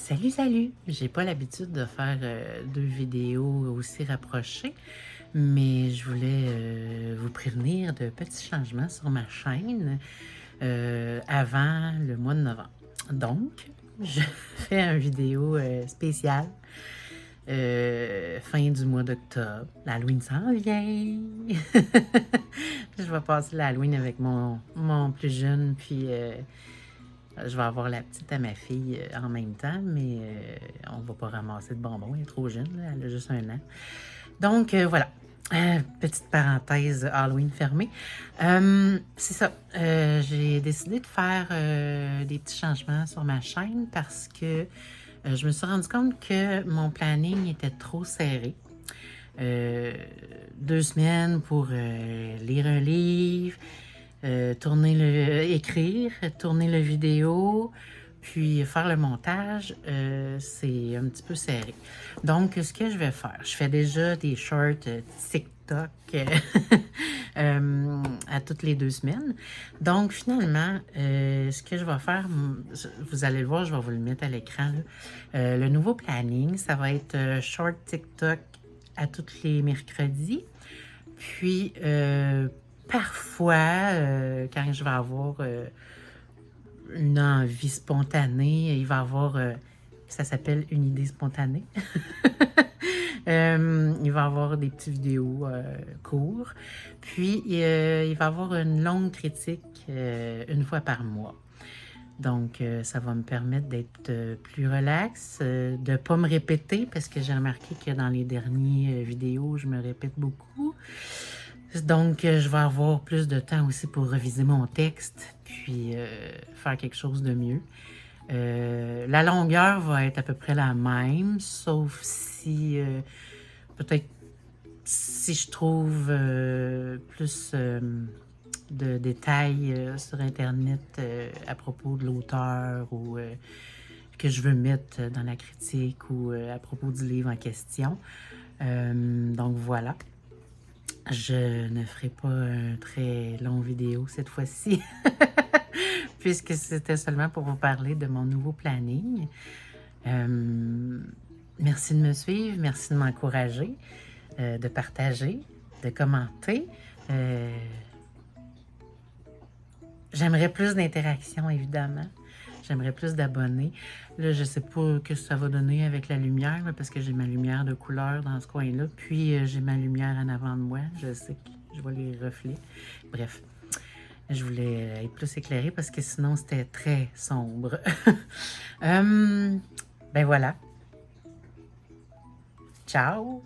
Salut, salut! J'ai pas l'habitude de faire deux vidéos aussi rapprochées, mais je voulais vous prévenir de petits changements sur ma chaîne avant le mois de novembre. Donc, je fais une vidéo spéciale fin du mois d'octobre. L'Halloween s'en vient! Je vais passer l'Halloween avec mon plus jeune, puis je vais avoir la petite à ma fille en même temps, mais on va pas ramasser de bonbons, elle est trop jeune, là, elle a juste 1 an. Donc voilà, petite parenthèse Halloween fermée. C'est ça, j'ai décidé de faire des petits changements sur ma chaîne parce que je me suis rendu compte que mon planning était trop serré. 2 semaines pour lire un livre, écrire, tourner la vidéo, puis faire le montage, c'est un petit peu serré. Donc, ce que je vais faire, je fais déjà des shorts TikTok à toutes les 2 semaines. Donc, finalement, ce que je vais faire, vous allez le voir, je vais vous le mettre à l'écran. Le nouveau planning, ça va être short TikTok à tous les mercredis. Puis, parfois, quand je vais avoir une envie spontanée, il va y avoir, ça s'appelle une idée spontanée. Il va y avoir des petites vidéos courts. Puis, il va y avoir une longue critique une fois par mois. Donc, ça va me permettre d'être plus relax, de ne pas me répéter, parce que j'ai remarqué que dans les dernières vidéos, je me répète beaucoup. Donc, je vais avoir plus de temps aussi pour reviser mon texte, puis faire quelque chose de mieux. La longueur va être à peu près la même, sauf si peut-être si je trouve plus de détails sur Internet à propos de l'auteur ou que je veux mettre dans la critique ou à propos du livre en question. Donc voilà. Je ne ferai pas un très long vidéo cette fois-ci, puisque c'était seulement pour vous parler de mon nouveau planning. Merci de me suivre, merci de m'encourager, de partager, de commenter. J'aimerais plus d'interactions, évidemment. J'aimerais plus d'abonnés. Là, je ne sais pas ce que ça va donner avec la lumière, là, parce que j'ai ma lumière de couleur dans ce coin-là. Puis, j'ai ma lumière en avant de moi. Je sais que je vois les reflets. Bref, je voulais être plus éclairée parce que sinon, c'était très sombre. Ben voilà. Ciao!